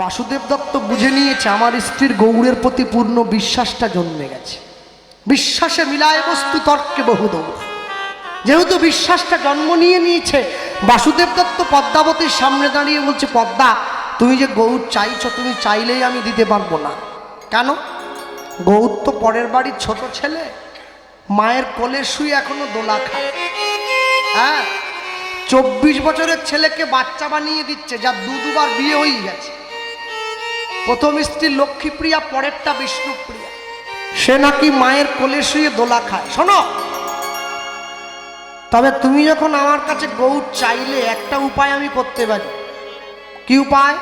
বাসুদেব দত্ত বুঝে নিয়েছে আমার স্ত্রীর গৌড়ের প্রতি পূর্ণ বিশ্বাসটা জন্মে গেছে। বিশ্বাসে মিলায় বস্তু তর্কে বহুদৌড়। যেহেতু বিশ্বাসটা জন্ম নিয়ে নিয়েছে, বাসুদেব দত্ত পদ্মাবতীর সামনে দাঁড়িয়ে বলছে, পদ্মা তুমি যে গৌড় চাইছো, তুমি চাইলেই আমি দিতে পারবো না। কেন? গৌড় তো পরের বাড়ির ছোট ছেলে, মায়ের কোলে শুয়ে এখনো দোলা খায়। হ্যাঁ, 24 বছরের ছেলেকে বাচ্চা বানিয়ে দিচ্ছে, যার দুবার বিয়ে হয়ে গেছে। প্রথম স্ত্রী লক্ষ্মীপ্রিয়া, পরেরটা বিষ্ণুপ্রিয়া। সে নাকি মায়ের কোলে শুয়ে দোলা খায়। শোনো, তবে তুমি যখন আমার কাছে গৌড় চাইলে, একটা উপায় আমি করতে পারি। কি উপায়?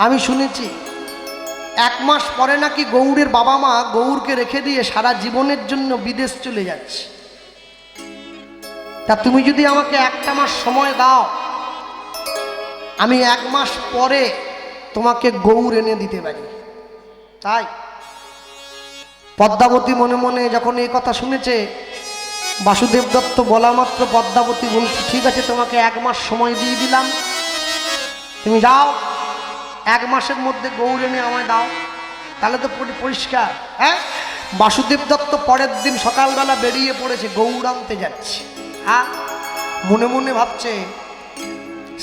আমি শুনেছি 1 মাস পরে নাকি গৌড়ের বাবা মা গৌড়কে রেখে দিয়ে সারা জীবনের জন্য বিদেশ চলে যাচ্ছে। তা তুমি যদি আমাকে 1 মাস সময় দাও, আমি 1 মাস পরে তোমাকে গৌড় এনে দিতে পারি। তাই পদ্মাবতী মনে মনে যখন এই কথা শুনেছে, বাসুদেব দত্ত বলা মাত্র পদ্মাবতী বলছে, ঠিক আছে, তোমাকে 1 মাস সময় দিয়ে দিলাম, তুমি যাও, 1 মাসের মধ্যে গৌড় এনে আমায় দাও, তাহলে তো পরিষ্কার। হ্যাঁ, বাসুদেব দত্ত পরের দিন সকালবেলা বেরিয়ে পড়েছে, গৌড় আনতে যাচ্ছে। হ্যাঁ, মনে মনে ভাবছে,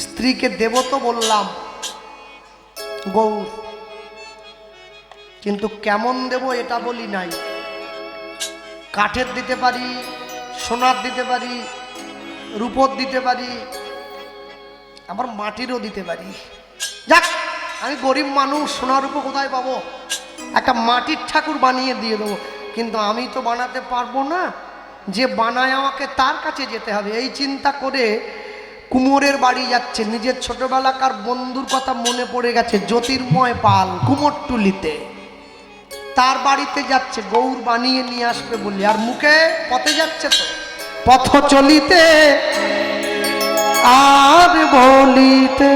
স্ত্রীকে দেব তো বললাম গৌড়, কিন্তু কেমন দেব এটা বলি নাই। কাঠের দিতে পারি, সোনার দিতে পারি, রূপোর দিতে পারি, আবার মাটিরও দিতে পারি। যাক, আমি গরিব মানুষ, সোনার রূপো কোথায় পাবো? একটা মাটির ঠাকুর বানিয়ে দিয়ে দেবো। কিন্তু আমি তো বানাতে পারবো না, যে বানায় আমাকে তার কাছে যেতে হবে। এই চিন্তা করে কুমোরের বাড়ি যাচ্ছে। নিজের ছোটবেলাকার বন্ধুর কথা মনে পড়ে গেছে, জ্যোতির্ময় পাল, কুমোরটুলিতে। তার বাড়িতে যাচ্ছে গৌড় বানিয়ে নিয়ে আসবে বলি, আর মুখে পথে যাচ্ছে তো, পথ চলিতে আর বলিতে,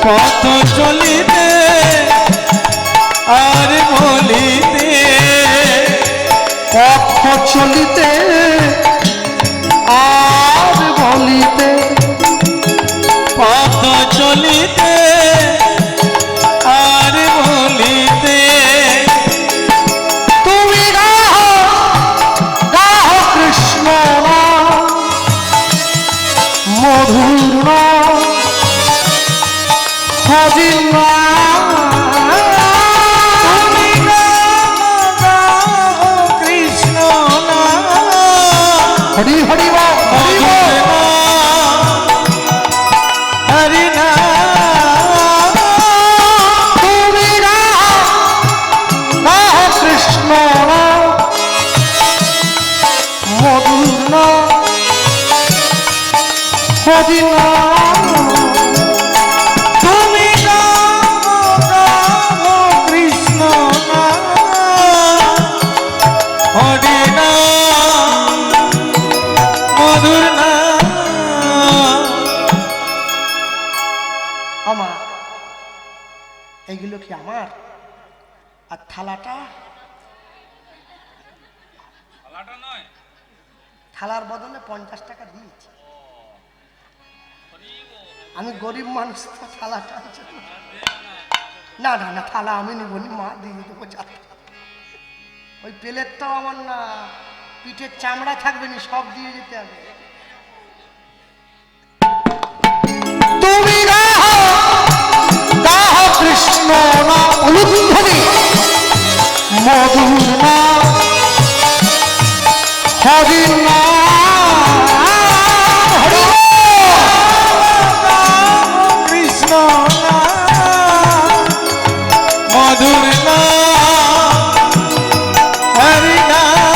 পথ চলিতে আর বলিতে, পথ চলিতে আর বলিতে, পথ চলিতে আর বলিতে, তুমি গাহ গাহ কৃষ্ণ নাম, মধুর নাম, হরি নাম, তুমি গাও কৃষ্ণ নাম, হরি হরি বল, হরি বল। হরি নাম, তুমি গাহ গাহ কৃষ্ণ নাম, মধুর নাম, হরি নাম। তুমি গাও কৃষ্ণ নাম, হরি নাম, মধুর নাম। আমার এইগুলো কি আমার? আর থালাটা? থালার বদলে 50 টাকা দিয়েছি। আমি গরিব মানুষ, তো থালাটা না না না, থালা আমি নিব নি, মা দিয়ে দেবো। ওই প্লেটটাও আমার না, পিঠের চামড়া থাকবে না, সব দিয়ে যেতে হবে। তুমি গাহ গাহ কৃষ্ণ নাম, উলুধ্বনি, মধুর নাম, হরি নাম, হরি কৃষ্ণ নাম, মধুর নাম, হরি নাম,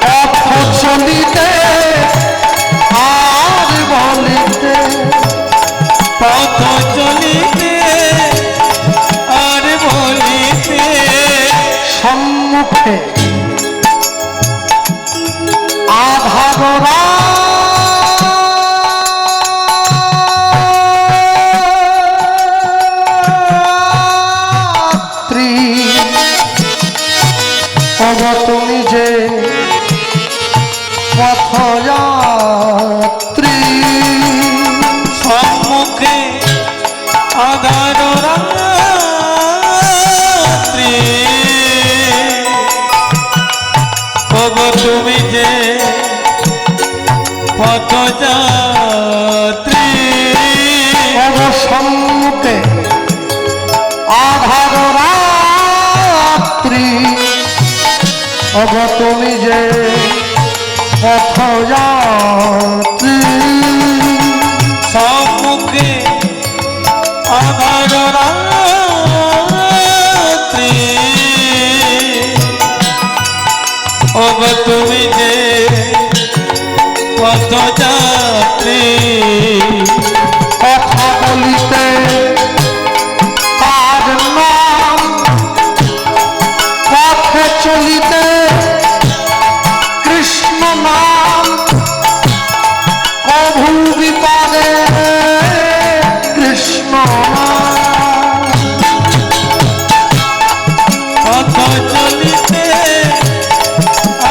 পথ চলিতে আর বলিতে, পথ চলিতে আর বলিতে, সম্মুখে আধাগরা তুমি যে পথযাত্রী, সম্মুখ যাত্রী সম্মুখে আধার রাত্রি ওগো তুমি যে পথ যাত্রী কথা বলিতে তার নাম পথে চলিতে কৃষ্ণ নাম কভু বিপদে কৃষ্ণ নাম পথ চলিতে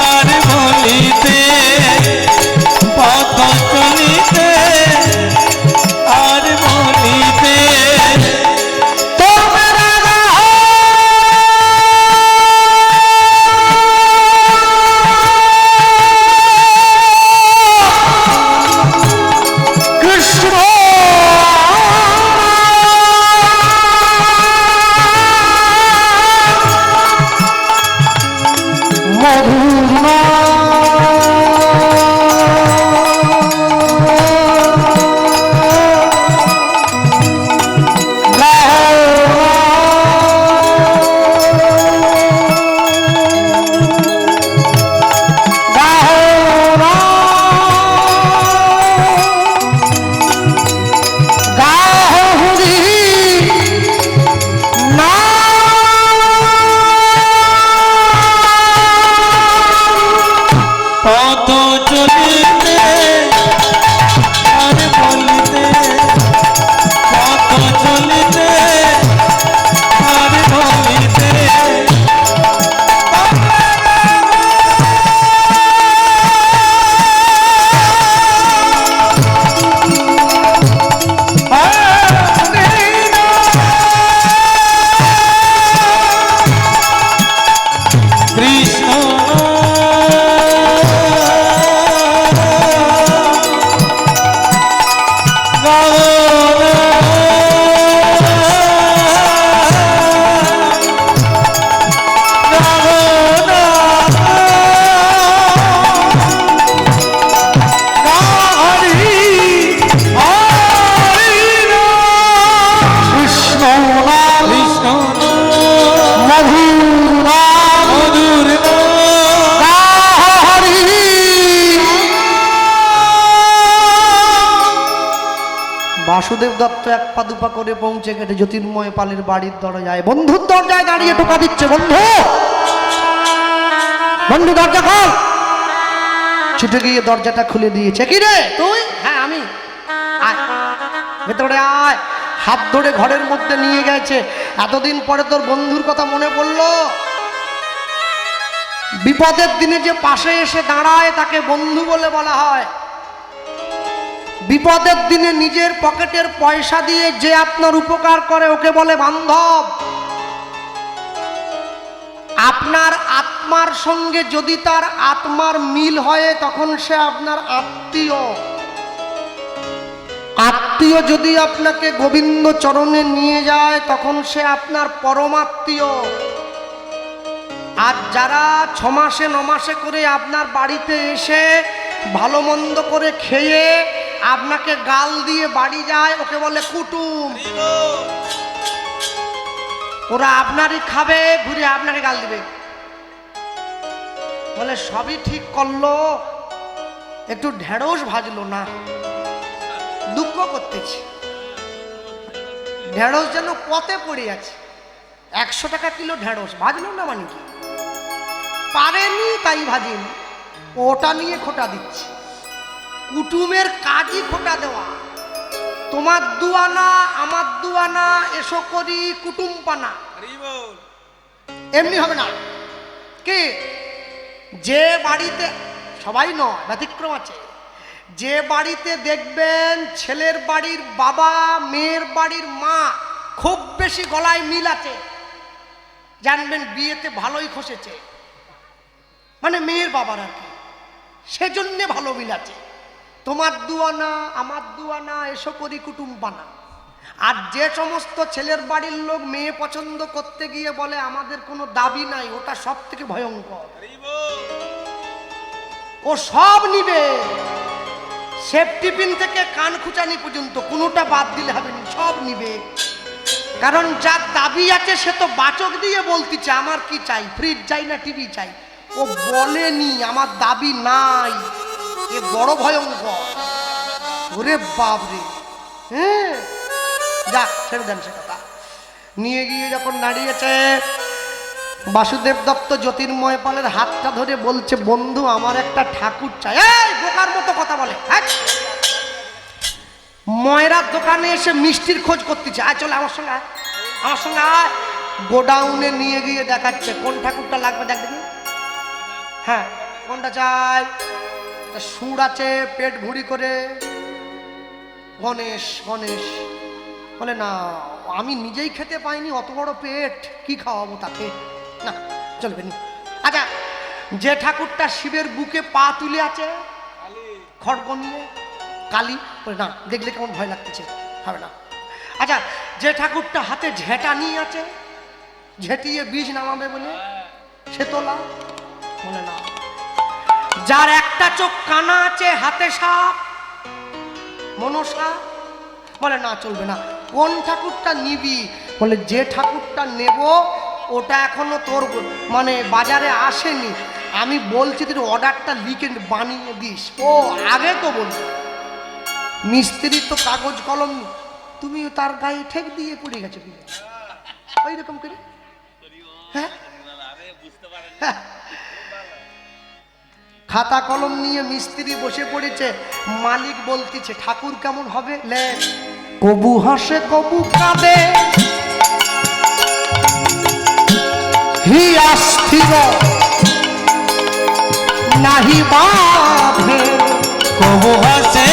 আর বলিতে পথ চলিতে আর বলিতে কৃষ্ণ মধুর পথ চলিতে আর বলিতে পথ চলিতে আর বলিতে কৃষ্ণ কৃষ্ণ নাম কৃষ্ণ মধুর নাম মধুর হরি বাসুদেব দত্ত এক পা দুপা করে পৌঁছে গেছে জ্যোতির্ময় পালের বাড়ির দরজায়। বন্ধুর দরজায় দাঁড়িয়ে টোকা দিচ্ছে, বন্ধু বন্ধু দরজা খোল। ছুটে গিয়ে দরজাটা খুলে দিয়েছে। কি রে তুই? হ্যাঁ আমি। আয় ভেতরে আয়। হাত ধরে ঘরের মধ্যে নিয়ে গেছে। এতদিন পরে তোর বন্ধুর কথা মনে পড়লো। বিপদের দিনে যে পাশে এসে দাঁড়ায় তাকে বন্ধু বলে বলা হয়। বিপদের দিনে নিজের পকেটের পয়সা দিয়ে যে আপনার উপকার করে ওকে বলে বান্ধব। আপনার আত্মার সঙ্গে যদি তার আত্মার মিল হয় তখন সে আপনার আত্মীয়। আত্মীয় যদি আপনাকে গোবিন্দ চরণে নিয়ে যায় তখন সে আপনার পরমাত্মীয়। আর যারা 6 মাসে 9 মাসে করে আপনার বাড়িতে এসে ভালো মন্দ করে খেয়ে আপনাকে গাল দিয়ে বাড়ি যায় ওকে বলে কুটুম। ওরা আপনারই খাবে, ঘুরে আপনাকে গাল দিবে, বলে সবই ঠিক করলো, একটু ঢেঁড়স ভাজলো না, দুঃখ করতেছি। ঢেঁড়স যেন পথে পড়ে আছে। 100 টাকা কিলো ঢেঁড়স ভাজলো না মানে কি? পারেনি তাই ভাজিনি, ওটা নিয়ে খোটা দিচ্ছে। কুটুমের কাজই খোটা দেওয়া। তোমার দুয়ানা আমার দুয়ানা এসো করি কুটুম পানা, এমনি হবে না। কি যে বাড়িতে সবাই নয়, ব্যতিক্রম আছে। যে বাড়িতে দেখবেন ছেলের বাড়ির বাবা মেয়ের বাড়ির মা খুব বেশি গলায় মিল আছে, জানবেন বিয়েতে ভালোই খসেছে, মানে মেয়ের বাবার আর কি, সেজন্য ভালো মিল আছে। তোমার দুয়ানা আমার দুয়ানা এসো করি কুটুম পানা। আর যে সমস্ত ছেলের বাড়ির লোক মেয়ে পছন্দ করতে গিয়ে বলে আমাদের কোনো দাবি নাই, ওটা সব থেকে ভয়ঙ্কর। ও সব নিবে, সেফটি পিন থেকে কান খুঁচানি পর্যন্ত কোনোটা বাদ দিলে হবে না, সব নিবে। কারণ যার দাবি আছে সে তো বাচক দিয়ে বলতিছে আমার কি চাই, ফ্রিজ চাই না টিভি চাই। ও বলেনি আমার দাবি নাই, এ বড় ভয়ঙ্কর। ওরে বাবরে, হ্যাঁ যাক ছেড়ে দেন সে কথা। নিয়ে গিয়ে যখন দাঁড়িয়েছে, বাসুদেব দত্ত জ্যোতির্ময় পালের হাতটা ধরে বলছে বন্ধু আমার একটা ঠাকুর চাই। এই বোকার মতো কথা বলে, ময়রার দোকানে এসে মিষ্টির খোঁজ করতেছে, আয় চলে আমার সঙ্গে আয়, আমার সঙ্গে আয়। গোডাউনে নিয়ে গিয়ে দেখাচ্ছে কোন ঠাকুরটা লাগবে দেখ দেখি। হ্যাঁ কোনটা চাই? সুর আছে পেট ভুঁড়ি করে, গণেশ গণেশ। বলে না আমি নিজেই খেতে পাইনি, অত বড় পেট কি খাওয়াবো তাকে, না চলবে না। আচ্ছা যে ঠাকুরটা শিবের বুকে পা তুলে আছে খড়গ নিয়ে, কালী, বলে না দেখলে কেমন ভয় লাগতেছে, হবে না। আচ্ছা যে ঠাকুরটা হাতে ঝেঁটা নিয়ে আছে, ঝেঁটিয়ে বীজ নামাবে বলে, সে তোলা, বলে না। যার একটা চোখ কানা আছে, হাতে সাপ, মনসা, বলে না চলবে না। কোন ঠাকুরটা নিবি? বলে যে ঠাকুরটা নেব ওটা এখনো তোর মানে বাজারে আসেনি, আমি বলছি তুই অর্ডারটা লিখে বানিয়ে দিস। ও আগে তো বলছি মিস্ত্রি তো কাগজ কলম, তুমি তার গায়ে ঠেক দিয়ে পড়ে গেছে ওই রকম করে। হ্যাঁ খাতা কলম নিয়ে মিস্ত্রি বসে পড়েছে, মালিক বলতেছে ঠাকুর কেমন হবে, লে কবু হাসে কবু কাঁদে, হিয়া স্থির নাহি বাঁধে, কবু হাসে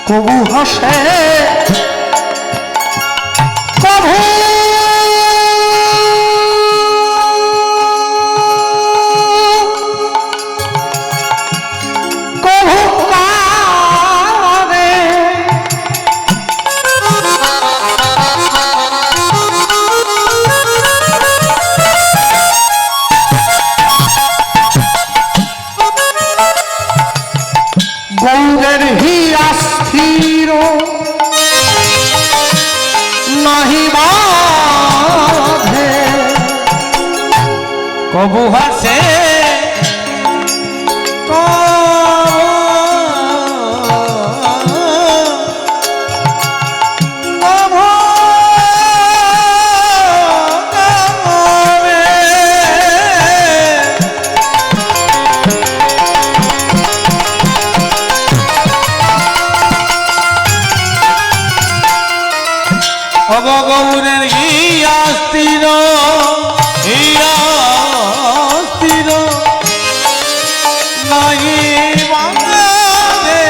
কবু হাসে কবু কবু কাঁদে, গৌরের হিয়া স্থির নাহি বাঁধে, কবু হাসে গৌরের হিয়া স্থির, হিয়া স্থির নাহি বাঁধে।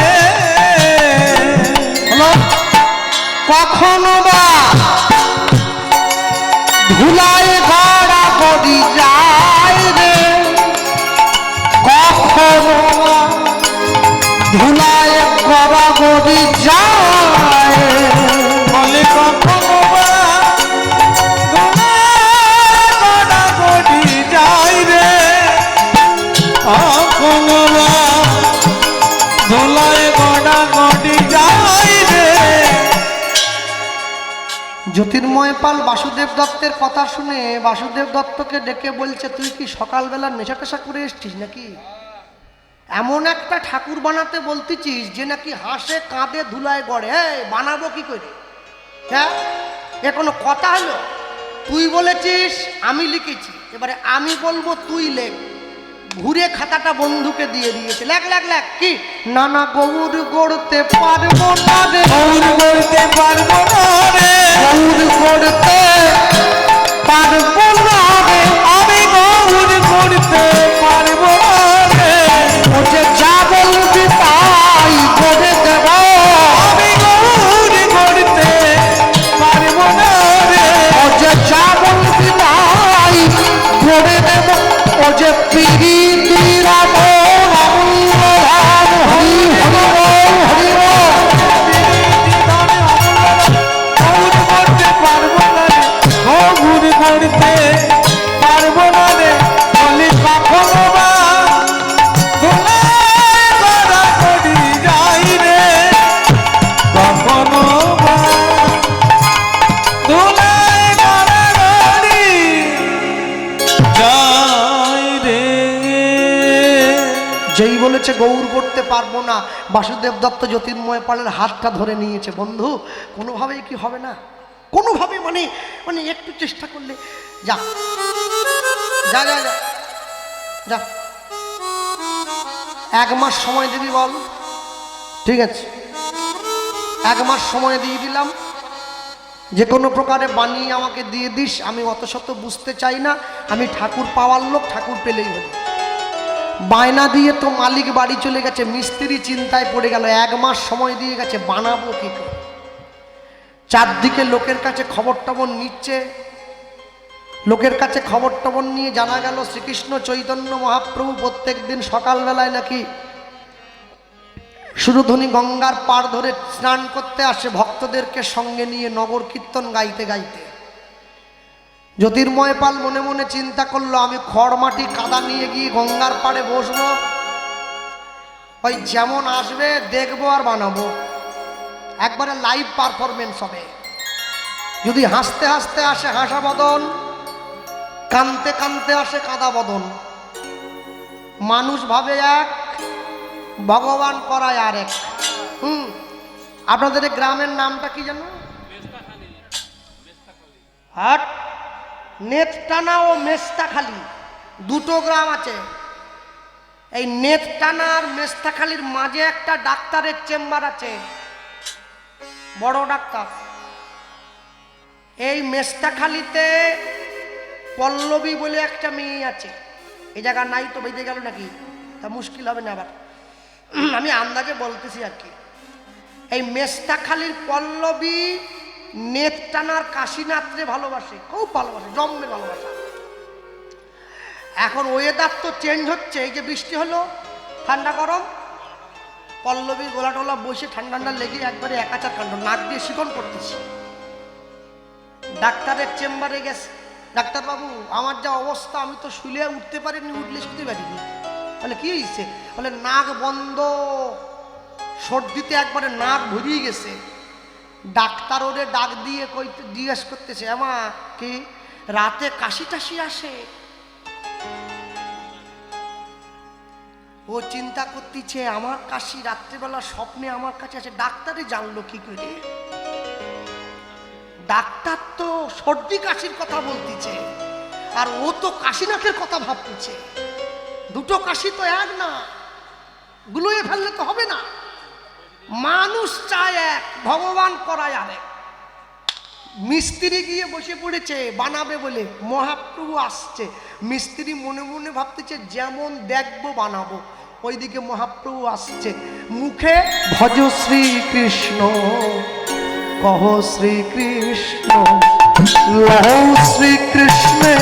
কখনো বা ধুলায় গড়া গড়ি যায় রে, কখনো বা ধুলায় গড়া গড়ি যায়, বলে কখনো বা গড়াগড়ি যাই রে, কখনো বা ধুলায় গড়াগড়ি যাই রে। জ্যোতির্ময় পাল বাসুদেব দত্তের কথা শুনে বাসুদেব দত্তকে ডেকে বলছে তুই কি সকালবেলা নেশা টেশা করে এসছিস নাকি? এমন একটা ঠাকুর বানাতে বলতেছিস যে নাকি হাসে কাঁদে ধুলায় গড়ে, বানাবো কি করে? হ্যাঁ এ কোনো কথা হলো? তুই বলেছিস আমি লিখেছি, এবারে আমি বলবো তুই লেখ। ঘুরে খাতাটা বন্ধুকে দিয়ে দিয়েছে, লেখ লেখ লেখ। কি? নানা গৌর গড়তে পারবো না রে, গৌর গড়তে পারবো না রে, গৌর গড়তে পারবো না রে, আমি গৌর করতে পারবো না রে ও যে যা বলবি তাই করে দেব আমি গৌর করতে পারবো না রে ও যে যা বলবি তাই করে দেব ও যে প্রীতির অমূল্য ধন হরি হরি বল হরি বল গৌর করতে পারবো না রে গৌর করতে পারবো না রে বলি কখনো বা দোলায় গড়াগড়ি যাই রে কখনো বা দোলায় গড়াগড়ি যাই রে। যেই বলেছে গৌর করতে পারবো না, বাসুদেব দত্ত জ্যোতির্ময় পালের হাতটা ধরে নিয়েছে। বন্ধু, কোনোভাবেই কি হবে না? কোনোভাবে মানে মানে একটু চেষ্টা করলে যা যা যা যা যা 1 মাস সময় দিবি বল, ঠিক আছে? 1 মাস সময় দিয়ে দিলাম, যে কোনো প্রকারে বানিয়ে আমাকে দিয়ে দিস। আমি অত শত বুঝতে চাই না, আমি ঠাকুর পাওয়ার লোক, ঠাকুর পেলেই হলো। বায়না দিয়ে তো মালিক বাড়ি চলে গেছে, মিস্ত্রি চিন্তায় পড়ে গেল, 1 মাস সময় দিয়ে গেছে, বানাবো কি করে? চারদিকে লোকের কাছে খবর টবর নিচ্ছে, লোকের কাছে খবর টবর নিয়ে জানা গেল শ্রীকৃষ্ণ চৈতন্য মহাপ্রভু প্রত্যেক দিন সকালবেলায় নাকি সুরধনী গঙ্গার পাড় ধরে স্নান করতে আসে ভক্তদেরকে সঙ্গে নিয়ে নগর কীর্তন গাইতে গাইতে। জ্যোতির্ময় পাল মনে মনে চিন্তা করলো, আমি খড় মাটি কাদা নিয়ে গিয়ে গঙ্গার পাড়ে বসবো, ওই যেমন আসবে দেখবো আর বানাবো, একবারে লাইভ পারফরমেন্স হবে। যদি হাসতে হাসতে আসে হাসা বদন, কানতে কানতে আসে কাদা বদন, মানুষ ভাবে এক, ভগবান করায় আর এক। আপনাদের এই গ্রামের নামটা কি জানো? হাট নেতটানা ও মেস্তাখালী, দুটো গ্রাম আছে। এই নেতটানা আর মেস্তাখালীর মাঝে একটা ডাক্তারের চেম্বার আছে, বড় ডাক্তার। এই মেস্তাখালীতে পল্লবী বলে একটা মেয়ে আছে। এই জায়গা নাই তো, বেঁধে গেল নাকি? তা মুশকিল হবে না আবার, আমি আন্দাজে বলতেছি আর কি। এই মেস্তাখালীর পল্লবী নেতটানার কাশীনাথরে ভালোবাসে, খুব ভালোবাসে, জন্মে ভালোবাসা। এখন ওয়েদার তো চেঞ্জ হচ্ছে, এই যে বৃষ্টি হলো, ঠান্ডা গরম, পল্লবীর গোলা টোলা বসে ঠান্ডা ঠান্ডা লেগে একবারে একাচার কাণ্ড, নাক দিয়ে শিকন করতেছি। ডাক্তারের চেম্বারে গেছে, ডাক্তারবাবু আমার যা অবস্থা, আমি তো শুলে উঠতে পারিনি, উঠলে শুতে পারিনি। বলে কি হয়েছে? বলে নাক বন্ধ, সর্দিতে একবারে নাক ভরিয়ে গেছে। ডাক্তার ওরে ডাক দিয়ে জিজ্ঞেস করতেছে, আমা কি রাতে কাশি টাশি আসে? ও চিন্তা করতেছে, আমার কাশি রাত্রেবেলা স্বপ্নে আমার কাছে আসে, ডাক্তারে জানলো কি করে? ডাক্তার তো সর্দি কাশির কথা বলতেছে, আর ও তো কাশীনাথের কথা ভাবতেছে। দুটো কাশি তো এক না, গুলোয়ে ফেললে তো হবে না। মানুষ চায় এক, ভগবান করায় আরেক। মিস্ত্রি গিয়ে বসে পড়েছে বানাবে বলে, মহাপ্রভু আসছে। মিস্ত্রি মনে মনে ভাবতেছে যেমন দেখবো বানাবো, ওইদিকে মহাপ্রভু আসছে। মুখে ভজ শ্রীকৃষ্ণ, কহ শ্রীকৃষ্ণ, লহ শ্রীকৃষ্ণে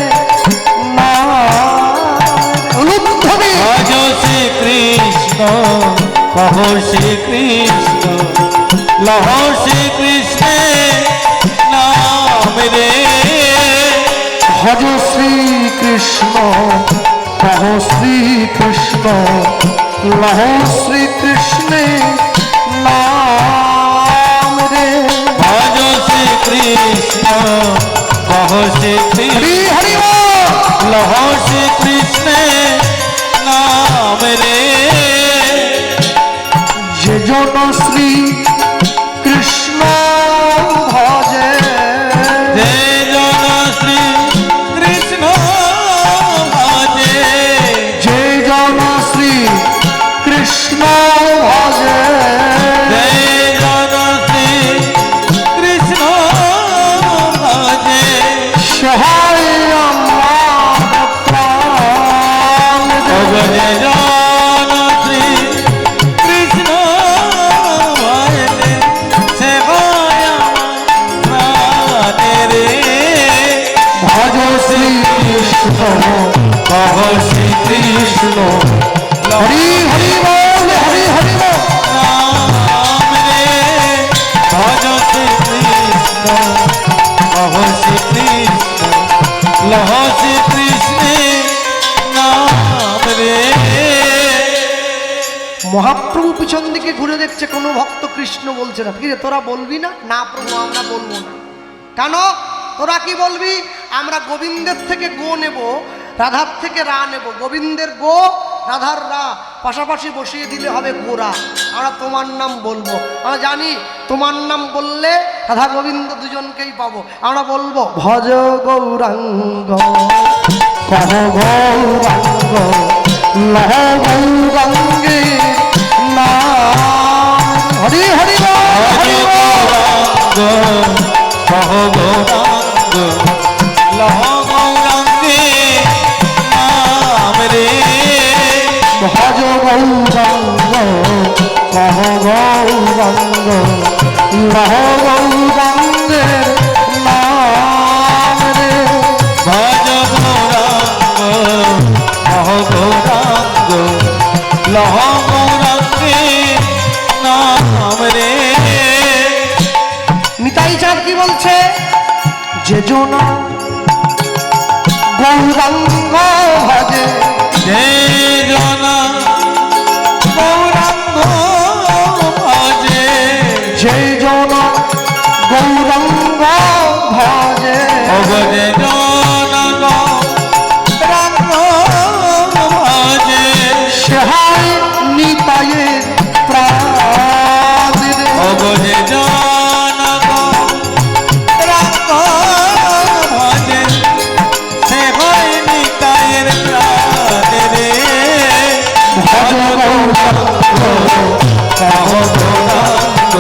ভজ শ্রীকৃষ্ণ, কহ শ্রীকৃষ্ণ, লহ শ্রীকৃষ্ণে নাম রে। ভজ শ্রীকৃষ্ণ, কহ শ্রীকৃষ্ণ, লহ শ্রীকৃষ্ণে নাম রে। ভজ শ্রীকৃষ্ণ, কহ শ্রীকৃষ্ণ, লহ শ্রীকৃষ্ণে নাম রে। যে জন শ্রী কৃষ্ণ ভজে, যে জন শ্রী কৃষ্ণ ভজে, যে জন শ্রী কৃষ্ণ ভজে, যে জন শ্রী কৃষ্ণ ভজে, সহায় আমার প্রাণ মহাপ্রভু পিছন দিকে ঘুরে দেখছে কোনো ভক্ত কৃষ্ণ বলছে না। কিরে তোরা বলবি না? না প্রভু আমরা বলবো না। কেন? তোরা কি বলবি? আমরা গোবিন্দের থেকে গো নেব, রাধার থেকে রা নেব। গোবিন্দের গো, রাধার রা পাশাপাশি বসিয়ে দিলে হবে গোরা। আমরা তোমার নাম বলবো। আমরা জানি তোমার নাম বললে রাধা গোবিন্দ দুজনকেই পাবো। আমরা বলবো ভজ গৌরাঙ্গ কহ গৌরাঙ্গ লহ গৌরাঙ্গে না। হরি হরি হরি কহ গৌরাঙ্গ লহ গৌরাঙ্গে নাম রে। ভজ গৌরাঙ্গ কহ গৌরাঙ্গ লহ গৌরাঙ্গের নাম রে। ভজ গৌরাঙ্গ কহ গৌরাঙ্গ লহ গৌরাঙ্গে নাম রে। নিতাই চাঁদ কি বলছে? যে জনা গৌরাঙ্গ ভজে, যে জনা গৌরাঙ্গ ভজে, যে জনা গৌরাঙ্গ ভজে, ভজে জনা গৌরাঙ্গ ভজে, সে হয় নিতাইয়ের প্রাণ রে। ভজে জনা গৌরাঙ্গ ভজে, সে হয় নিতাইয়ের প্রাণ রে। ভজ গৌরাঙ্গ কহ গৌরাঙ্গ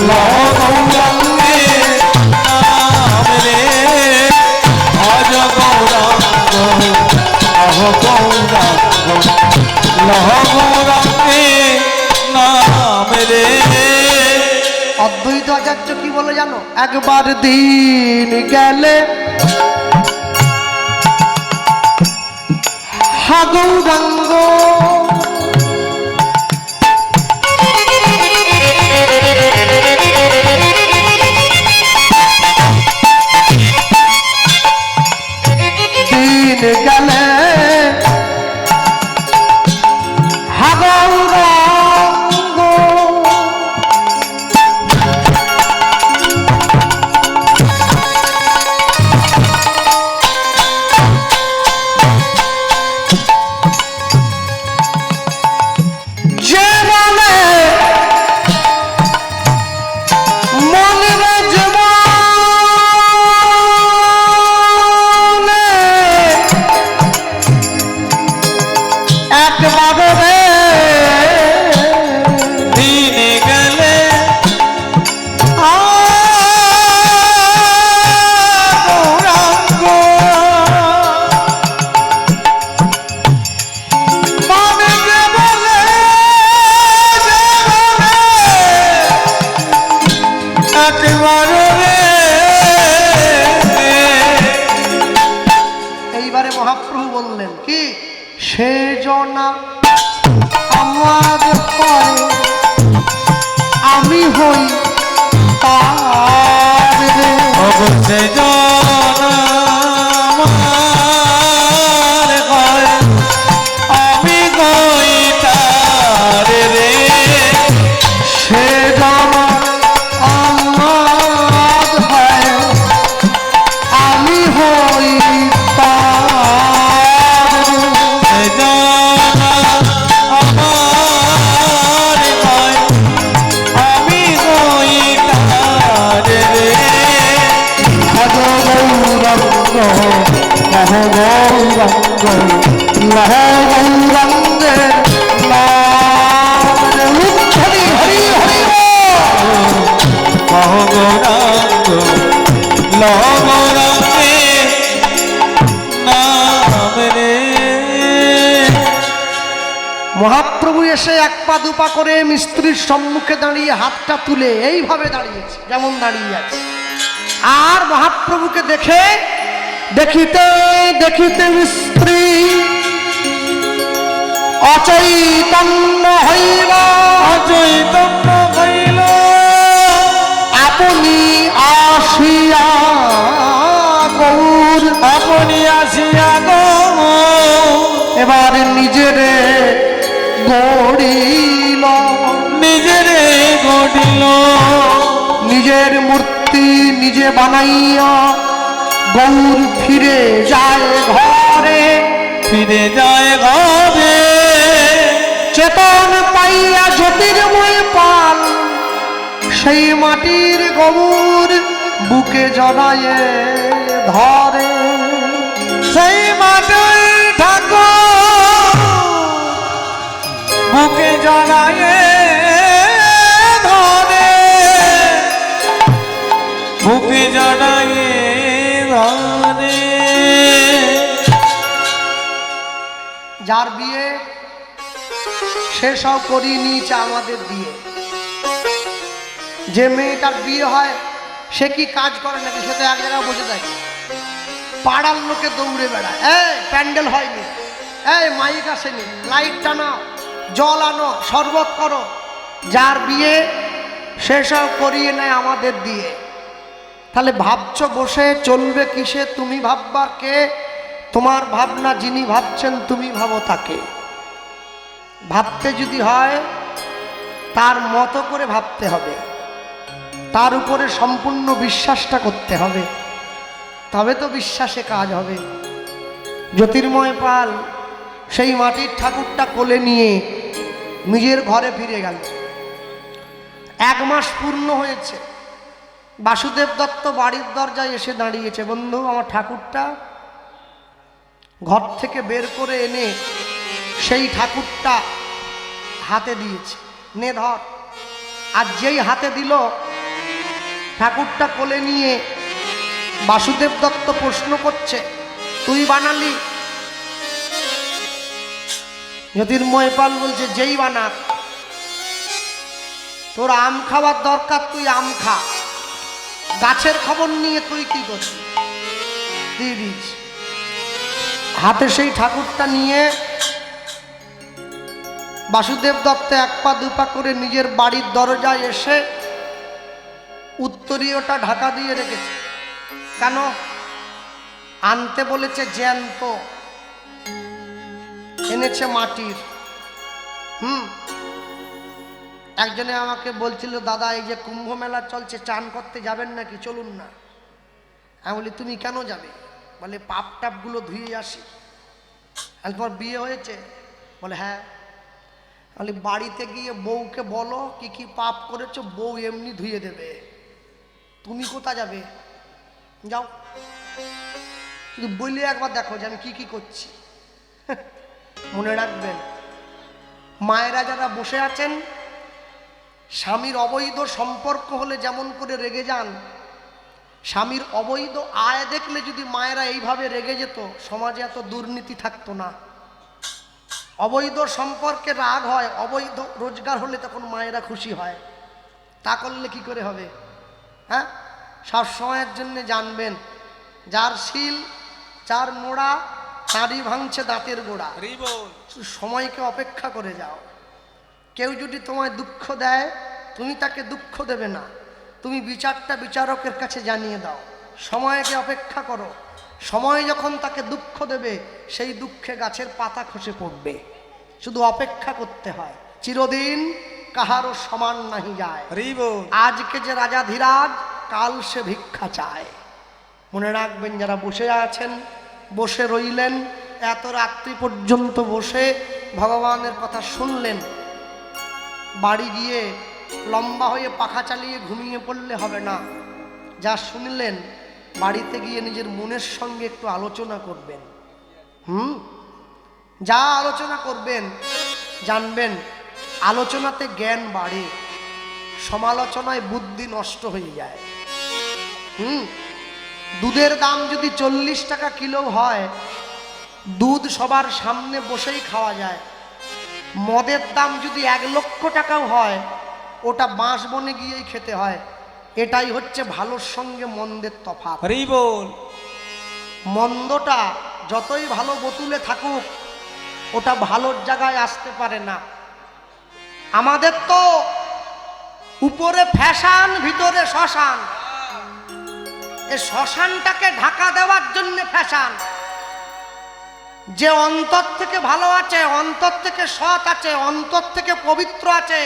লহ গৌরাঙ্গে নাম রে। ভজ গৌরাঙ্গ কহ গৌরাঙ্গ লহ গৌরাঙ্গে নাম রে। অদ্বৈত আচার্য কি বলে জানো? একবার দিন গেলে হা গৌরাঙ্গ দিন গেলে হা গৌরাঙ্গ যে বলে মনের জীবনে একবার রে দিন গেলে গৌরাঙ্গ মনে যে বলে একবার রে। এইবারে মহাপ্রভু বললেন কি? সে জনা আমার হয় আমি হই তার রে। অবশ্যে জনামার হয় আমি গইতার রে। সে জনা আমার হয় আমি হই তার রে। জনা আমার হয় আমি গইতার রে। ভজ গৌরাঙ্গ কহ গৌরাঙ্গ লহ গৌরাঙ্গের নাম রে। হরি হরি হরি কহ গৌরাঙ্গ লহ গৌরাঙ্গে নাম রে। মহাপ্রভু এসে এক পা দুপা করে মিস্ত্রির সম্মুখে দাঁড়িয়ে হাতটা তুলে এইভাবে দাঁড়িয়েছে, যেমন দাঁড়িয়ে আছে। আর মহাপ্রভুকে দেখে দেখিতে দেখিতে মিস্ত্রি অচৈতন্য হইল, অচৈতন্য হইল আপনি আসিয়া গৌর, আপনি আসিয়া গো এবার নিজেরে গড়িল, নিজের গড়িল, নিজের মূর্তি নিজে বানাইয়া গৌর ফিরে যায় ঘরে, ফিরে যায় ঘরে। চেতন পাইয়া জ্যোতির্ময় পাল সেই মাটির গৌর বুকে জড়ায়ে ধরে, সেই মাটির ঠাকুর বুকে জড়ায়ে ধরে, বুকে জড়ায়ে ধরে। যার বিয়ে সে সব করিয়ে নিয়েছে আমাদের দিয়ে। যে মেয়েটার বিয়ে হয় সে কি কাজ করে নাকি? সে তো এক জায়গায় বসে থাকে, পাড়ার লোকে দৌড়ে বেড়ায়, এই প্যান্ডেল হয়নি, এই মাইক আসেনি, লাইট টানাও, জল আনো, শরবত করো। যার বিয়ে সে সব করিয়ে নেয় আমাদের দিয়ে। তাহলে ভাবছো বসে চলবে কিসে? তুমি ভাববা কে? তোমার ভাবনা যিনি ভাবছেন তুমি ভাবো তাকে। ভাবতে যদি হয় তার মতো করে ভাবতে হবে, তার উপরে সম্পূর্ণ বিশ্বাসটা করতে হবে, তবে তো বিশ্বাসে কাজ হবে। জ্যোতির্ময় পাল সেই মাটির ঠাকুরটা কোলে নিয়ে নিজের ঘরে ফিরে গেল। 1 মাস পূর্ণ হয়েছে। বাসুদেব দত্ত বাড়ির দরজায় এসে দাঁড়িয়েছে। বন্ধু, আমার ঠাকুরটা। ঘর থেকে বের করে এনে সেই ঠাকুরটা হাতে দিয়েছে, নে ধর। আর যেই হাতে দিল, ঠাকুরটা কোলে নিয়ে বাসুদেব দত্ত প্রশ্ন করছে, তুই বানালি? জ্যোতির্ময় পাল বলছে, যেই বানাক, তোর আম খাওয়ার দরকার, তুই আম খা। গাছের খবর নিয়ে তুই কি করছিস? দিয়ে দিস। হাতে সেই ঠাকুরটা নিয়ে বাসুদেব দত্ত 1 পা 2 পা করে নিজের বাড়ির দরজায় এসে উত্তরীয়টা ঢাকা দিয়ে রেখেছে। কেন? আনতে বলেছে জ্যান্ত, এনেছে মাটির। একজনে আমাকে বলছিল, দাদা এই যে কুম্ভ মেলা চলছে, চান করতে যাবেন নাকি? চলুন না। আমি বলি, তুমি কেন যাবে? বলে, পাপ টাপগুলো ধুয়ে আসি। তোমার বিয়ে হয়েছে? বলে, হ্যাঁ। বলে, বাড়িতে গিয়ে বউকে বলো কি কি পাপ করেছো, বউ এমনি ধুয়ে দেবে। তুমি কোথা যাবে? যাও, শুধু বলি একবার দেখো যে আমি কি কি করছি। মনে রাখবেন, মায়েরা যারা বসে আছেন, স্বামীর অবৈধ সম্পর্ক হলে যেমন করে রেগে যান, স্বামীর অবৈধ আয় দেখলে যদি মায়েরা এইভাবে রেগে যেত, সমাজে এত দুর্নীতি থাকতো না। অবৈধ সম্পর্কে রাগ হয়, অবৈধ রোজগার হলে তখন মায়েরা খুশি হয়। তা করলে কি করে হবে? হ্যাঁ, সব সময়ের জন্য জানবেন, যার শিল, যার মোড়া, তারই ভাঙছে দাঁতের গোড়া। সময়কে অপেক্ষা করে যাও। কেউ যদি তোমায় দুঃখ দেয়, তুমি তাকে দুঃখ দেবে না, তুমি বিচারটা বিচারকের কাছে জানিয়ে দাও। সময়কে অপেক্ষা করো। সময় যখন তাকে দুঃখ দেবে, সেই দুঃখে গাছের পাতা খসে পড়বে। শুধু অপেক্ষা করতে হয়। চিরদিন কাহারও সমান নাহি যায়। আজকে যে রাজা ধীরাজ, কাল সে ভিক্ষা চায়। মনে রাখবেন, যারা বসে আছেন, বসে রইলেন, এত রাত্রি পর্যন্ত বসে ভগবানের কথা শুনলেন, বাড়ি গিয়ে লম্বা হয়ে পাখা চালিয়ে ঘুমিয়ে পড়লে হবে না। যা শুনলেন বাড়িতে গিয়ে নিজের মনের সঙ্গে একটু আলোচনা করবেন। যা আলোচনা করবেন, জানবেন আলোচনাতে জ্ঞান বাড়ে, সমালোচনায় বুদ্ধি নষ্ট হয়ে যায়। দুধের দাম যদি 40 টাকা কিলো হয়, দুধ সবার সামনে বসেই খাওয়া যায়। মদের দাম যদি 1 লক্ষ টাকাও হয়, ওটা বাঁশ বনে গিয়েই খেতে হয়। এটাই হচ্ছে ভালোর সঙ্গে মন্দের তফাৎ। মন্দটা যতই ভালো বোতলে থাকুক, ওটা ভালোর জায়গায় আসতে পারে না। আমাদের তো উপরে ফ্যাশন, ভিতরে শ্মশান। এই শ্মশানটাকে ঢাকা দেওয়ার জন্য ফ্যাশন, যে অন্তর থেকে ভালো আছে, অন্তর থেকে সৎ আছে, অন্তর থেকে পবিত্র আছে,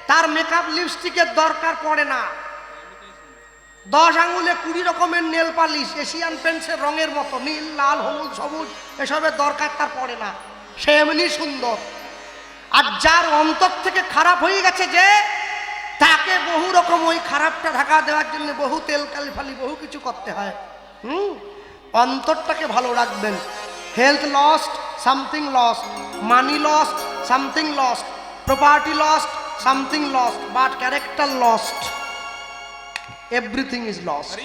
তার মেকআপ লিপস্টিকের দরকার পড়ে না। 10 আঙুলে 20 রকমের নেল পালিশ, এশিয়ান পেন্টসের রঙের মতো নীল, লাল, হলুদ, সবুজ এসবের দরকার তার পড়ে না, সে এমনি সুন্দর। আর যার অন্তর থেকে খারাপ হয়ে গেছে, যে তাকে বহু রকম ওই খারাপটা ঢাকা দেওয়ার জন্য বহু তেল কালিফালি বহু কিছু করতে হয়। অন্তরটাকে ভালো রাখবেন। Health lost, something lost, money lost, something lost, property lost, something lost, but character lost, everything is lost.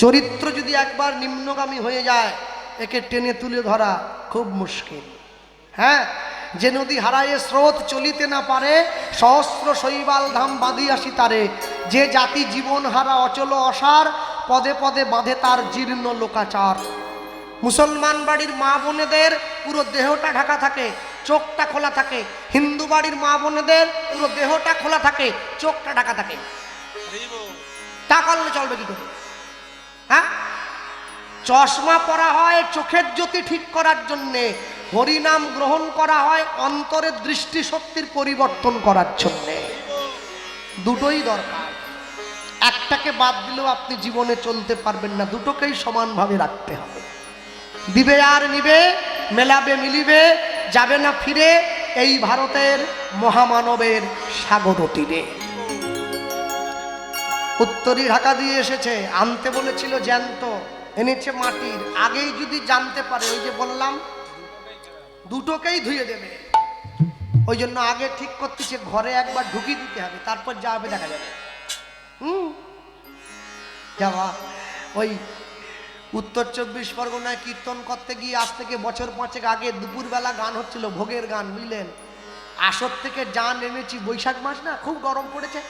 চরিত্র যদি একবার নিম্নগামী হয়ে যায়, একে টেনে তুলে ধরা খুব মুশকিল। হ্যাঁ, যে নদী হারায়ে স্রোত চলিতে না পারে, সহস্র শৈবাল ধাম বাঁধিয়াসি তারে। যে জাতি জীবন হারা অচল অসার, পদে পদে বাঁধে তার জীর্ণ লোকাচার। মুসলমান বাড়ির মা বোনেদের পুরো দেহটা ঢাকা থাকে, চোখটা খোলা থাকে। হিন্দু বাড়ির মা বোনেদের পুরো দেহটা খোলা থাকে, চোখটা ঢাকা থাকে। তা করলে চলবে কি করে? হ্যাঁ, চশমা পরা হয় চোখের জ্যোতি ঠিক করার জন্যে, হরিনাম গ্রহণ করা হয় অন্তরের দৃষ্টিশক্তির পরিবর্তন করার জন্যে। দুটোই দরকার, একটাকে বাদ দিলেও আপনি জীবনে চলতে পারবেন না, দুটোকেই সমানভাবে রাখতে হবে। দিবে আর নিবে, মেলাবে মিলিবে, যাবে না ফিরে এই ভারতের মহামানবের সাগর তীরে। উত্তরী ঢাকা দিয়ে এসেছে, আনতে বলেছিল জ্যান্ত, এনেছে মাটির। আগেই যদি জানতে পারে, ওই যে বললাম দুটোকেই ধুয়ে দেবে, ওই জন্য আগে ঠিক করতেছে ঘরে একবার ঢুকিয়ে দিতে হবে, তারপর যাবে দেখা যাবে। যাওয়া ওই উত্তর 24 পরগনায় কীর্তন করতে গিয়ে আজ থেকে বছর 5 আগে দুপুরবেলা গান হচ্ছিল, ভোগের গান, বুঝলেন? আসর থেকে যান এনেছি, বৈশাখ মাস না, খুব গরম পড়েছে,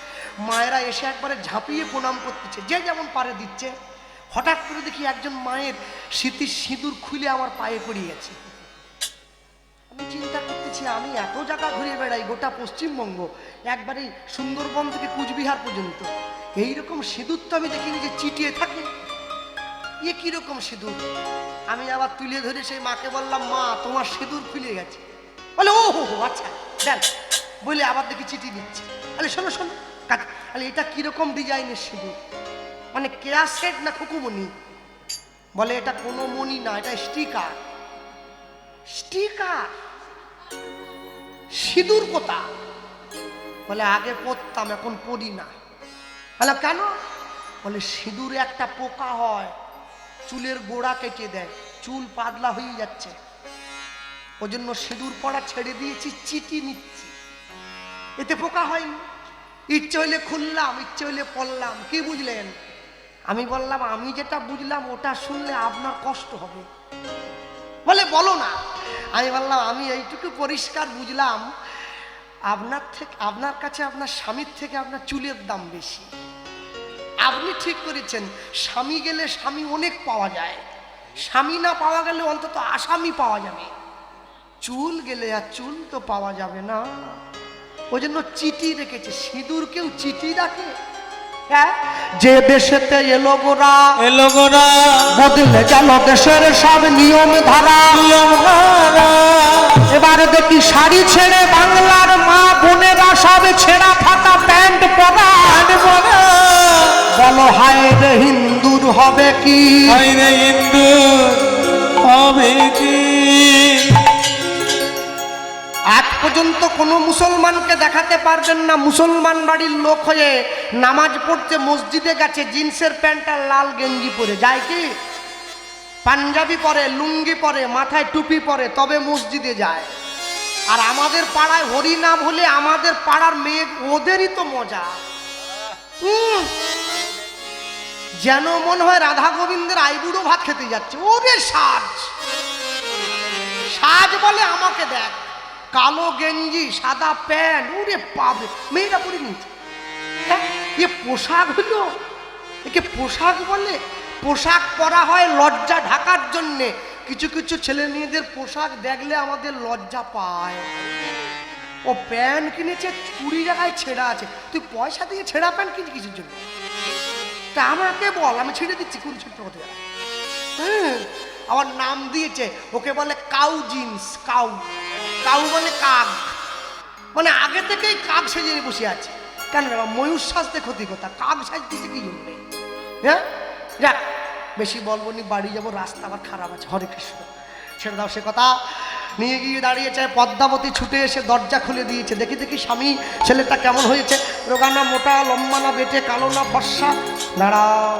মায়েরা এসে একবারে ঝাঁপিয়ে প্রণাম করতেছে, যে যেমন পারে দিচ্ছে। হঠাৎ করে দেখি একজন মায়ের স্মৃতির সিঁদুর খুলে আমার পায়ে পড়ে গেছে। আমি চিন্তা করতেছি, আমি এত জায়গা ঘুরে বেড়াই, গোটা পশ্চিমবঙ্গ, একবারে সুন্দরবন থেকে কুচবিহার পর্যন্ত, এইরকম সিঁদুর তো আমি দেখিনি যে চিটিয়ে থাকে। এ কিরকম সিঁদুর? আমি আবার তুলে ধরে সেই মাকে বললাম, মা তোমার সিঁদুর খুলে গেছে। বলে ও হো হো আচ্ছা দেন, বলে আবার দেখি চিঠি দিচ্ছে। আরে শোনো শোনো, আরে এটা কিরকম ডিজাইনের সিঁদুর, মানে কেয়া সেট না খুকুমণি? বলে এটা কোনো মণি না, এটা স্টিকার। স্টিকার সিঁদুর কোথা? বলে আগে পরতাম, এখন পরি না। বলে কেন? বলে সিঁদুরে একটা পোকা হয়, চুলের গোড়া কেটে দেয়, চুল পাতলা হয়ে যাচ্ছে, ওই জন্য সিঁদুর পড়া ছেড়ে দিয়েছি, চিঠি নিচ্ছি, এতে পোকা হয়নি। ইচ্ছে হইলে খুললাম, ইচ্ছে হইলে পড়লাম। কি বুঝলেন? আমি বললাম, আমি যেটা বুঝলাম ওটা শুনলে আপনার কষ্ট হবে। বলে বলো না। আমি বললাম, আমি এইটুকু পরিষ্কার বুঝলাম, আপনার কাছে আপনার স্বামীর থেকে আপনার চুলের দাম বেশি। আপনি ঠিক করেছেন, স্বামী গেলে স্বামী অনেক পাওয়া যায়, স্বামী না পাওয়া গেলে অন্তত আসামি পাওয়া যাবে। চুল গেলে আর চুল তো পাওয়া যাবে না, ওই জন্য চিঠি রেখেছে। সিঁদুর কেউ চিঠি রাখে? যে দেশেতে এলো গোরা, বদলে গেল দেশের সব নিয়ম ধারা। এবারে দেখি শাড়ি ছেড়ে বাংলার মা বোনেরা সব ছেঁড়া ফাটা প্যান্ট পরা। বলো হায় রে হিন্দুর হবে কি, হায় রে হিন্দুর হবে কি? আজ পর্যন্ত কোনো মুসলমানকে দেখাতে পারবেন না মুসলমান বাড়ির লোক হয়ে নামাজ পড়তে মসজিদে গেছে জিন্সের প্যান্ট আর লাল গেঞ্জি পরে। যায় কি? পাঞ্জাবি পরে, লুঙ্গি পরে, মাথায় টুপি পরে, তবে মসজিদে যায়। আর আমাদের পাড়ায় হরিনাম হলে আমাদের পাড়ার মেয়ে, ওদেরই তো মজা। যেন মনে হয় রাধা গোবিন্দের আইবুড়ো ভাত খেতে যাচ্ছে। ওরে সাজ সাজ বলে আমাকে দেখ, কালো গেঞ্জি সাদা প্যান্ট, ওরে পাবে মেয়েরা পরে নিচ্ছে। এ পোশাক হলো, একে পোশাক বলে? পোশাক পরা হয় লজ্জা ঢাকার জন্যে। কিছু কিছু ছেলে মেয়েদের পোশাক দেখলে আমাদের লজ্জা পায়। ও প্যান্ট কিনেছে 20 জায়গায় ছেঁড়া আছে, তুই পয়সা দিয়ে ছেঁড়া প্যান্ট কিনছি কিছুর জন্য? তা আমাকে বল, আমি ছেড়ে দিচ্ছি কোন ছোট্ট কথা। আবার নাম দিয়েছে, ওকে বলে কাউ জিন্স। কাউ, কাউ মানে কাক, মানে আগে থেকেই কাক সেজে বসে আছে। কেন রে বাবা, ময়ূর সাজতে ক্ষতি কথা, কাক সাজতেছে কি জন্য? হ্যাঁ যাক, বেশি বলবো নি, বাড়ি যাবো, রাস্তা আবার খারাপ আছে। হরে কৃষ্ণ, ছেড়ে দাও সে কথা। নিয়ে গিয়ে দাঁড়িয়েছে, পদ্মাবতী ছুটে এসে দরজা খুলে দিয়েছে। দেখি দেখি স্বামী ছেলেটা কেমন হয়েছে, রোগানা মোটা, লম্বা না বেটে, কালো না ফর্সা। দাঁড়াও,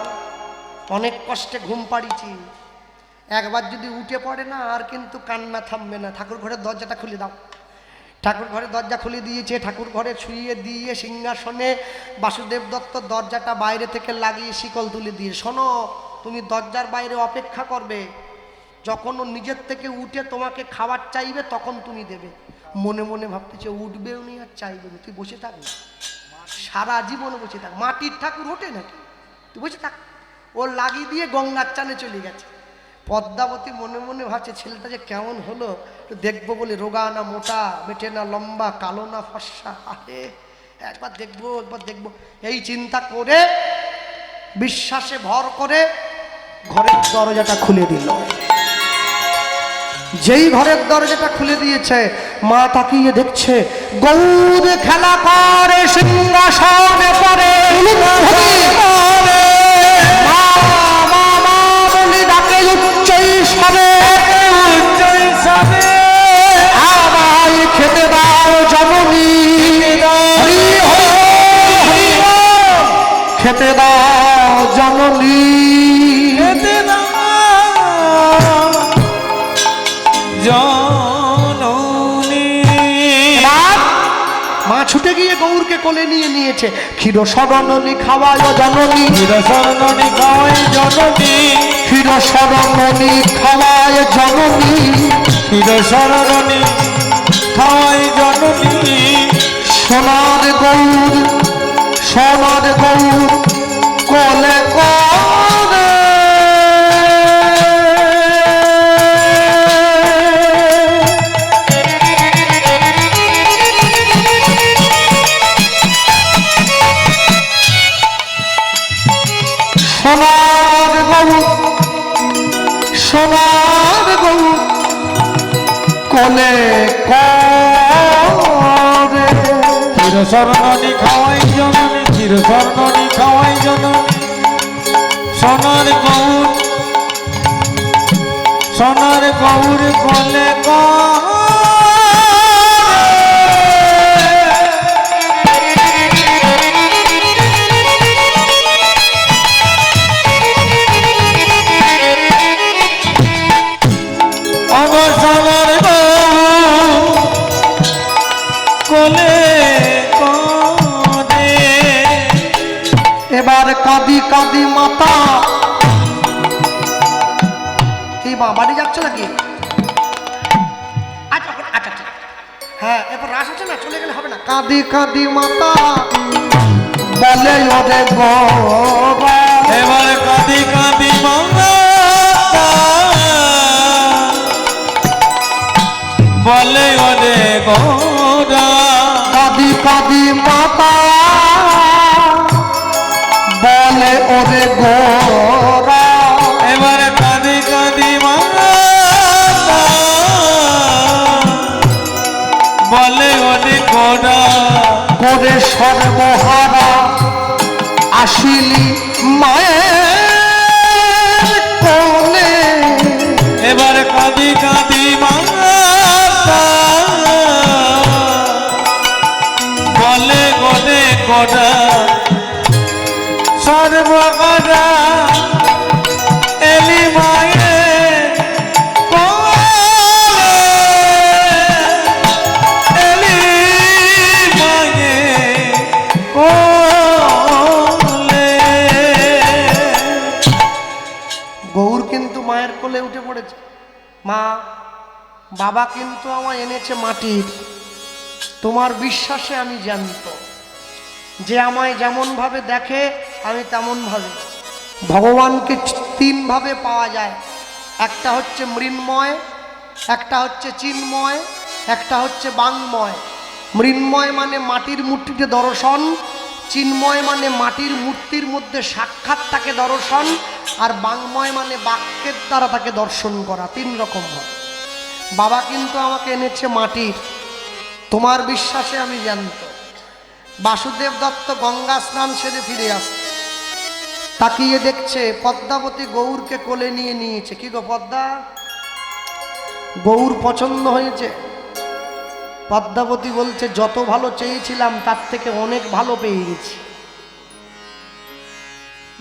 অনেক কষ্টে ঘুম পাড়িয়েছি, একবার যদি উঠে পড়ে না আর কিন্তু কান্না থামবে না। ঠাকুর ঘরের দরজাটা খুলে দাও। ঠাকুর ঘরের দরজা খুলে দিয়েছে, ঠাকুর ঘরে শুইয়ে দিয়ে সিংহাসনে বাসুদেব দত্ত দরজাটা বাইরে থেকে লাগিয়ে শিকল তুলে দিয়ে, শোনো তুমি দরজার বাইরে অপেক্ষা করবে, যখন ও নিজের থেকে উঠে তোমাকে খাবার চাইবে তখন তুমি দেবে। মনে মনে ভাবতেছে উঠবেও নি আর চাইবে না, তুই বসে থাক না, সারা জীবনে বসে থাক। মাটির ঠাকুর ওঠে নাকি, তুই বসে থাক। ও লাগিয়ে দিয়ে গঙ্গার চানে চলে গেছে। পদ্মাবতী মনে মনে ভাবছে ছেলেটা যে কেমন হলো, দেখবো বলে, রোগা না মোটা, বেটে না লম্বা, কালো না ফর্সা, আরে একবার দেখবো একবার দেখবো, এই চিন্তা করে বিশ্বাসে ভর করে ঘরের দরজাটা খুলে দিল। যেই ঘরের দরজাটা খুলে দিয়েছে, মা তাকিয়ে দেখছে গৌর খেলা করে সিংহাসনে পড়ে। খেতে দাও জননী, খেতে দাও জননী, খেতে দাও জননী। মা ছুটে গিয়ে গৌরকে কোলে নিয়ে নিয়েছে। ক্ষীর শরণনী খাওয়ায় জননী, ক্ষীর শরণনী খাওয়ায় জননী, ক্ষীর শরণনী খাওয়ায় জননী, ক্ষীর শরণনী খাওয়ায় জননী। সোনার গৌর, সোনার গৌর কোলে করে, সোনার গৌর, সোনার গৌর কোলে করে। ক্ষীর শরণনী খাওয়াই জননী, ক্ষীর শরণনী খাওয়াই জননী। সোনার গৌর, সোনার গৌর কোলে এবার কাঁদি কাঁদি মাতা। কি মা বাড়ি যাচ্ছে নাকি? আচ্ছা আচ্ছা আচ্ছা, হ্যাঁ এরপর রাস আছে না, চলে গেলে হবে না। কাঁদি কাঁদি মাতা বলে ওরে বাবা, এবার কাঁদি কাঁদি মাতা বলে ওরে গোরা। কাঁদি কাঁদি মাতা বলে ওরে গোরা। এবার কাঁদি কাঁদি মাতা বলে ওরে গোরা। করে সর্বহারা আসিলি মায়ের কোলে। এবার কাঁদি কাঁদি মাতা বলে ওরে গোরা। সর্বহারা এলি মায়ের কোলে, এলি মায়ের কোলে। গৌর কিন্তু মায়ের কোলে উঠে পড়েছে। মা বাবা কিন্তু আমায় এনেছে মাটির, তোমার বিশ্বাসে আমি জানত যে আমায় যেমন ভাবে দেখে আমি তেমন ভাবে। ভগবানকে তিন ভাবে পাওয়া যায়, একটা হচ্ছে মৃন্ময়, একটা হচ্ছে চিন্ময়, একটা হচ্ছে বাংময়। মৃন্ময় মানে মাটির মূর্তিতে দর্শন, চিন্ময় মানে মাটির মূর্তির মধ্যে সাক্ষাৎ তাকে দর্শন, আর বাংময় মানে বাক্যের দ্বারা তাকে দর্শন করা, 3 রকম হয়। বাবা কিন্তু আমাকে এনেছে মাটির, তোমার বিশ্বাসে আমি জানত। বাসুদেব দত্ত গঙ্গা স্নান সেরে ফিরে আসছে, তাকিয়ে দেখছে পদ্মাবতী গৌরকে কোলে নিয়ে নিয়েছে। কি গো পদ্মা, গৌর পছন্দ হয়েছে? পদ্মাবতী বলছে যত ভালো চেয়েছিলাম তার থেকে অনেক ভালো পেয়ে গেছি।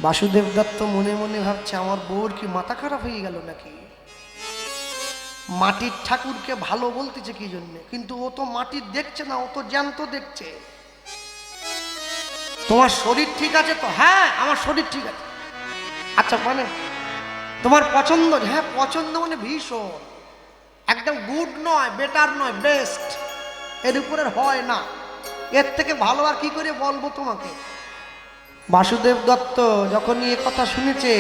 বাসুদেব দত্ত মনে মনে ভাবছে আমার বউর কি মাথা খারাপ হয়ে গেল নাকি, মাটির ঠাকুরকে ভালো বলতেছে কি জন্য? কিন্তু ও তো মাটির দেখছে না, ও তো জ্যান্ত দেখছে। তোমার শরীর ঠিক আছে তো? হ্যাঁ আমার শরীর ঠিক আছে। আচ্ছা মানে তোমার পছন্দ? হ্যাঁ পছন্দ মানে ভীষণ, একদম গুড নয়, বেটার নয়, বেস্ট, এর উপরে হয় না, এর থেকে ভালো আর কি করে বলবো তোমাকে। বাসুদেব দত্ত যখনই এ কথা শুনেছে,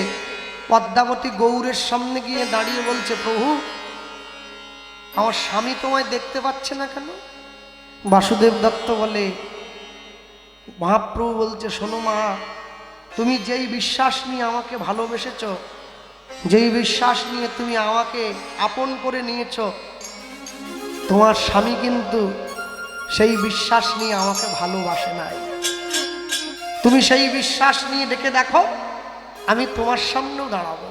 পদ্মাবতী গৌরের সামনে গিয়ে দাঁড়িয়ে বলছে প্রভু আমার স্বামী তোমায় দেখতে পাচ্ছে না কেন? বাসুদেব দত্ত বলে, মহাপ্রভু বলছে শোনো মা, তুমি যেই বিশ্বাস নিয়ে আমাকে ভালোবেসেছ, যেই বিশ্বাস নিয়ে তুমি আমাকে আপন করে নিয়েছ, তোমার স্বামী কিন্তু সেই বিশ্বাস নিয়ে আমাকে ভালোবাসে নাই। তুমি সেই বিশ্বাস নিয়ে ডেকে দেখো, আমি তোমার সামনেও দাঁড়াবো,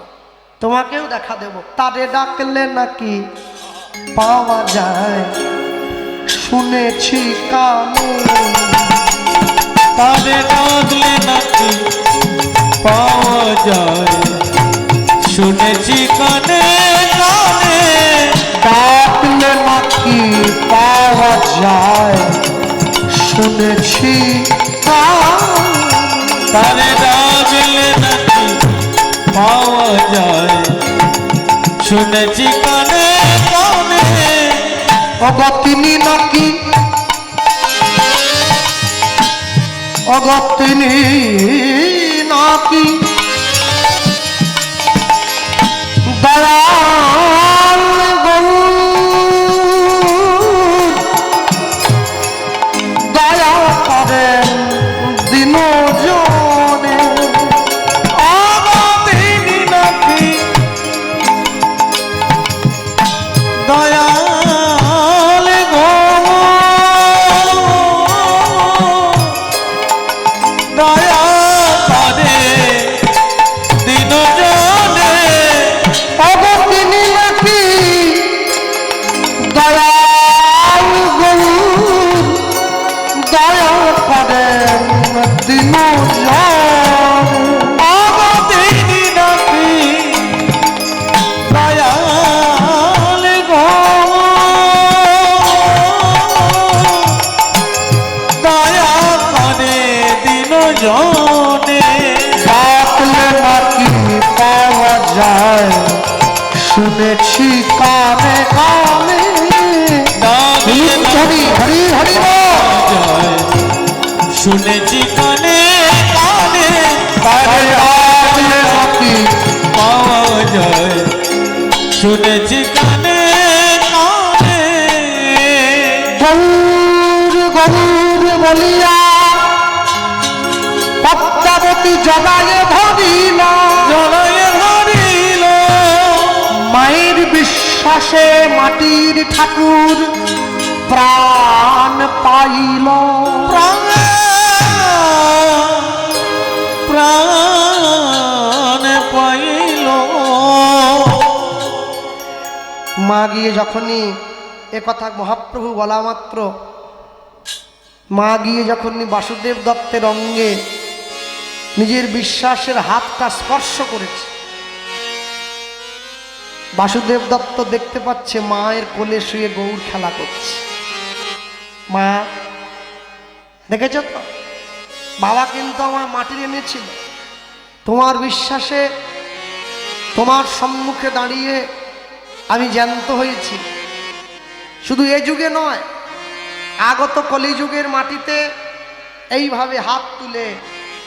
তোমাকেও দেখা দেব। তারে ডাকলে নাকি পাওয়া যায়, শুনেছি কানে, তারে ডাকলে নাকি পাওয়া যায়, শুনেছি কানে কানে। ডাকলে নাকি পাওয়া যায়, শুনেছি তারে ডাকলে নাকি পাওয়া যায়, শুনেছি কানে কানে। অগতিনী নাকি, অগতিনী নাকি দয়াল গৌর, দয়া করেন দিন জনে। অগতিনী নাকি দয়াল গৌর, দয়া করে দিন জনে। অগতিনী নাকি দয়াল গৌর, দয়া করেন দিন জনে। অগতিনী নাকি দয়াল গৌর, দয়া করে দিন জনে। ডাকলে নাকি পাওয়া যায়, শুনেছি কানে কানে। ডাকলে হরি হরি হরি বল। যায়, শুনেছি কানে কানে। তারে ডাকলে নাকি পাওয়া যায়, শুনেছি কানে কানে। গৌর গৌর বলিয়া পদ্মাবতী জগায়ে ধরিল, জড়ায়ে ধরিল মায়ের বিশ্বাসে মাটির ঠাকুর প্রাণ পাইল। প্রাণ প্রাণ পাইল। মা গিয়ে যখনই এ কথা মহাপ্রভু বলা মাত্র, মা গিয়ে যখনই বাসুদেব দত্তের অঙ্গে নিজের বিশ্বাসের হাতটা স্পর্শ করেছে, বাসুদেব দত্ত দেখতে পাচ্ছে মায়ের কোলে শুয়ে গৌর খেলা করছে। মা দেখেছ তো, বাবা কিন্তু আমার মাটির এনেছিল, তোমার বিশ্বাসে তোমার সম্মুখে দাঁড়িয়ে আমি জ্যান্ত হয়েছি। শুধু এ যুগে নয়, আগত কলিযুগের মাটিতে এইভাবে হাত তুলে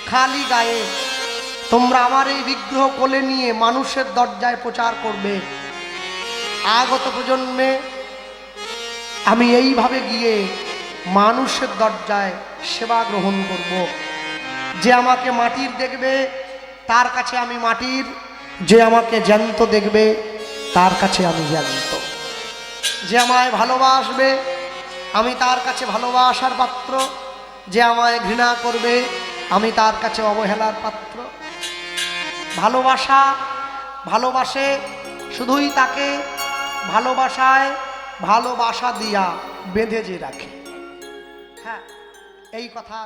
খালি গায়ে তোমরা আমার এই বিগ্রহ কোলে নিয়ে মানুষের দরজায় প্রচার করবে। আগত প্রজন্মে আমি এইভাবে গিয়ে মানুষের দরজায় সেবা গ্রহণ করব। যে আমাকে মাটির দেখবে তার কাছে আমি মাটির, যে আমাকে জ্যান্ত দেখবে তার কাছে আমি জ্যান্ত। যে আমায় ভালোবাসবে আমি তার কাছে ভালোবাসার পাত্র, যে আমায় ঘৃণা করবে আমি তার কাছে অবহেলার পাত্র। ভালোবাসা ভালোবাসে শুধুই তাকে ভালোবাসায় ভালোবাসা দিয়া বেঁধে যে রাখে। হ্যাঁ, এই কথা